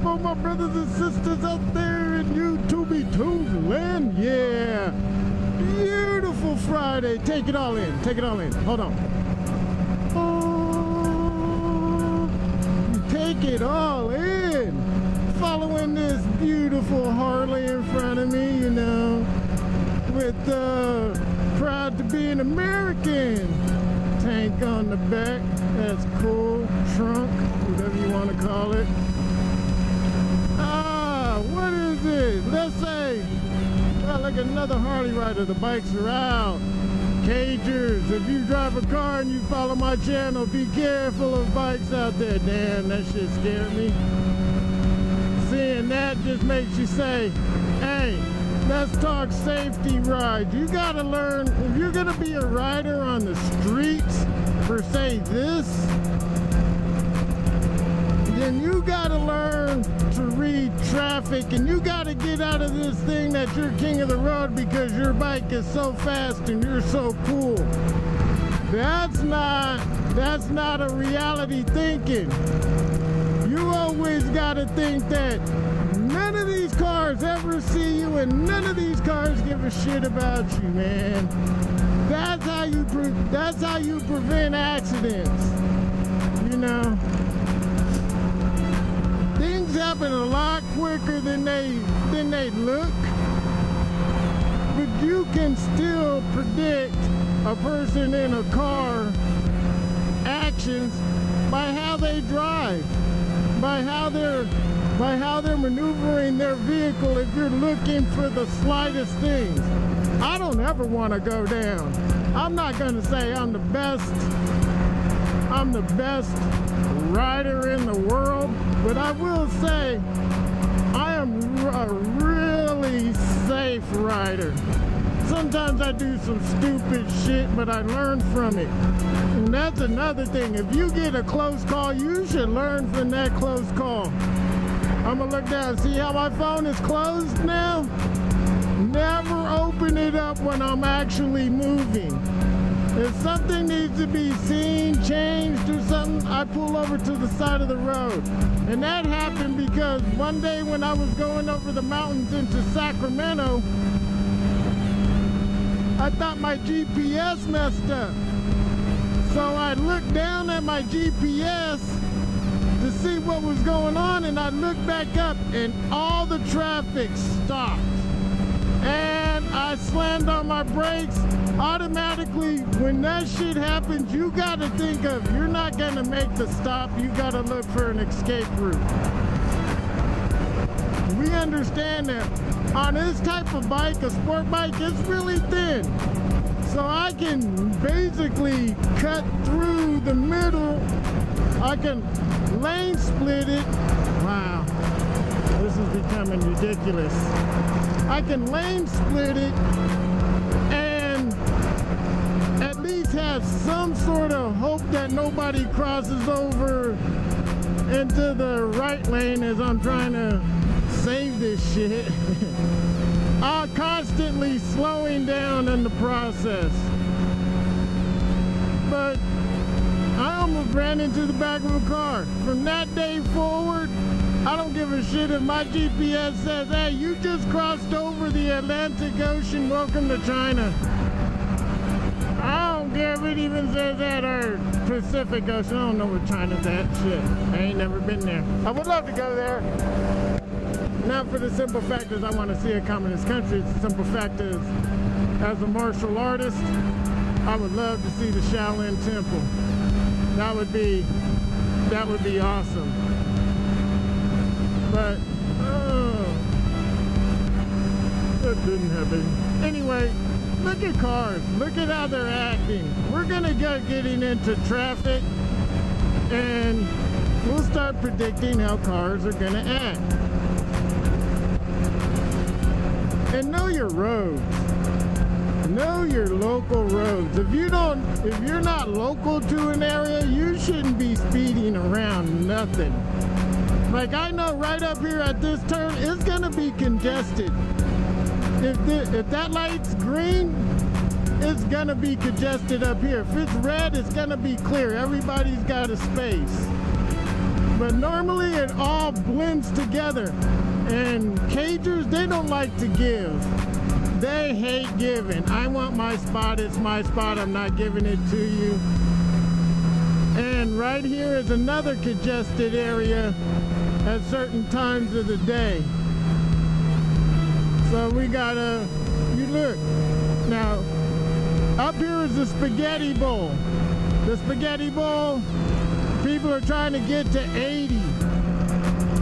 for my brothers and sisters out there in YouTube land? Yeah. Beautiful Friday. Take it all in. Take it all in. Hold on. Oh, take it all in. Following this beautiful Harley in front of me, you know, with proud to be an American. Tank on the back. That's cool. Trunk, whatever you want to call it. What is it? Let's say, well, like another Harley rider. The bikes are out. Cagers, if you drive a car and you follow my channel, be careful of bikes out there. Damn, that shit scared me. Seeing that just makes you say, hey, let's talk safety rides. You gotta learn, if you're gonna be a rider on the streets for say this, then you gotta learn to read traffic, and you gotta get out of this thing that you're king of the road because your bike is so fast and you're so cool. That's not a reality thinking. You always gotta think that none of these cars ever see you and none of these cars give a shit about you, man. That's how you prevent accidents, you know. Things happen a lot quicker than they look, but you can still predict a person in a car actions by how they drive, by how they're maneuvering their vehicle. If you're looking for the slightest things, I don't ever want to go down. I'm not going to say I'm the best rider in the world, but I will say I am a really safe rider. Sometimes I do some stupid shit, but I learn from it. And that's another thing. If you get a close call, you should learn from that close call. I'm gonna look down, see how my phone is closed now? Never open it up when I'm actually moving. If something needs to be seen, changed, or something, I pull over to the side of the road. And that happened because one day when I was going over the mountains into Sacramento, I thought my GPS messed up. So I looked down at my GPS to see what was going on, and I looked back up and all the traffic stopped. And I slammed on my brakes. Automatically, when that shit happens, you gotta think of, you're not gonna make the stop, you gotta look for an escape route. We understand that on this type of bike, a sport bike, it's really thin. So I can basically cut through the middle. I can lane split it. Wow, this is becoming ridiculous. I can lane split it and at least have some sort of hope that nobody crosses over into the right lane as I'm trying to save this shit. I'm constantly slowing down in the process. But I almost ran into the back of a car. From that day forward, I don't give a shit if my GPS says, hey, you just crossed over the Atlantic Ocean, welcome to China. I don't care if it even says that, or Pacific Ocean. I don't know where China's at, shit. I ain't never been there. I would love to go there. Not for the simple fact that I want to see a communist country. It's the simple fact is, as a martial artist, I would love to see the Shaolin Temple. That would be awesome. But that didn't happen. Anyway, look at cars. Look at how they're acting. We're gonna go getting into traffic, and we'll start predicting how cars are gonna act. And know your roads. Know your local roads. If you're not local to an area, you shouldn't be speeding around nothing. Like, I know right up here at this turn, it's gonna be congested. If that light's green, it's gonna be congested up here. If it's red, it's gonna be clear. Everybody's got a space. But normally it all blends together. And cagers, they don't like to give. They hate giving. I want my spot, it's my spot, I'm not giving it to you. And right here is another congested area at certain times of the day. So we gotta, you look, now up here is the spaghetti bowl. The spaghetti bowl, people are trying to get to 80.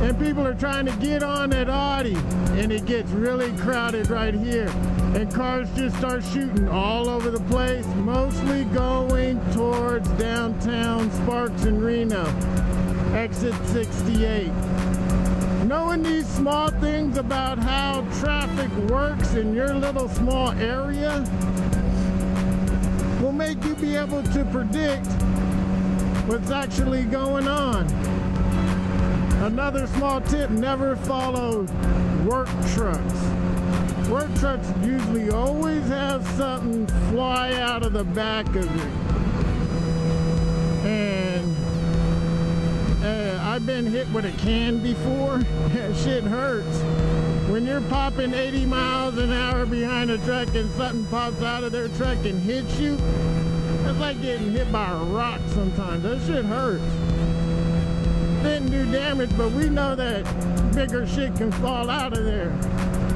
And people are trying to get on at Audi, and it gets really crowded right here. And cars just start shooting all over the place, mostly going towards downtown Sparks and Reno, exit 68. Knowing these small things about how traffic works in your little small area will make you be able to predict what's actually going on. Another small tip, never follow work trucks. Work trucks usually always have something fly out of the back of it. And I've been hit with a can before. That shit hurts. When you're popping 80 miles an hour behind a truck and something pops out of their truck and hits you, that's like getting hit by a rock sometimes. That shit hurts. Didn't do damage, but we know that bigger shit can fall out of there.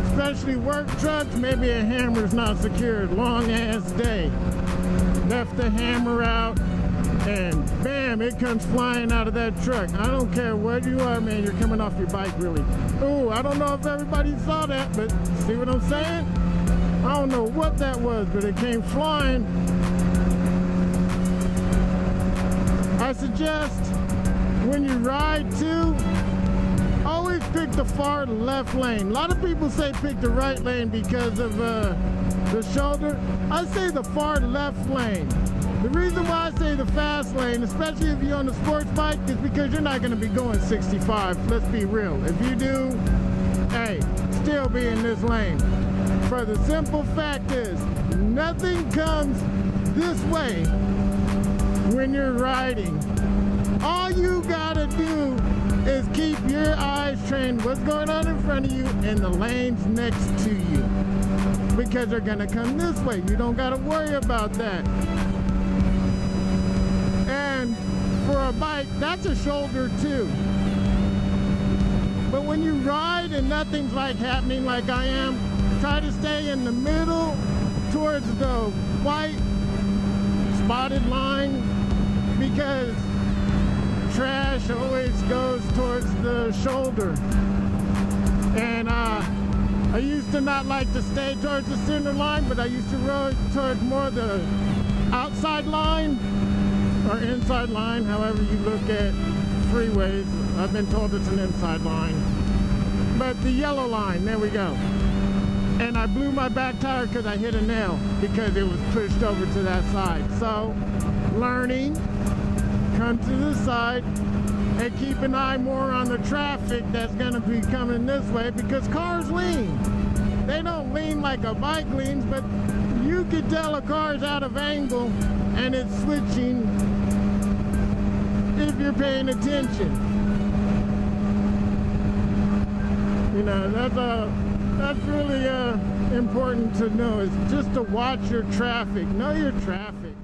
Especially work trucks, maybe a hammer's not secured. Long ass day. Left the hammer out and bam, it comes flying out of that truck. I don't care what you are, man, you're coming off your bike really. Ooh, I don't know if everybody saw that, but see what I'm saying? I don't know what that was, but it came flying. I suggest when you ride too, always pick the far left lane. A lot of people say pick the right lane because of the shoulder. I say the far left lane. The reason why I say the fast lane, especially if you're on a sports bike, is because you're not going to be going 65. Let's be real. If you do, hey, still be in this lane. For the simple fact is, nothing comes this way when you're riding. All you gotta do is keep your eyes trained what's going on in front of you and the lanes next to you, because they're gonna come this way. You don't gotta worry about that. And for a bike, that's a shoulder too. But when you ride and nothing's like happening like I am, try to stay in the middle towards the white spotted line, because trash always goes towards the shoulder. And I used to not like to stay towards the center line, but I used to roll towards more the outside line or inside line, however you look at freeways. I've been told it's an inside line. But the yellow line, there we go. And I blew my back tire because I hit a nail because it was pushed over to that side. So, learning, come to the side and keep an eye more on the traffic that's going to be coming this way, because cars lean. They don't lean like a bike leans, but you can tell a car's out of angle and it's switching if you're paying attention. You know, that's really important to know, is just to watch your traffic. Know your traffic.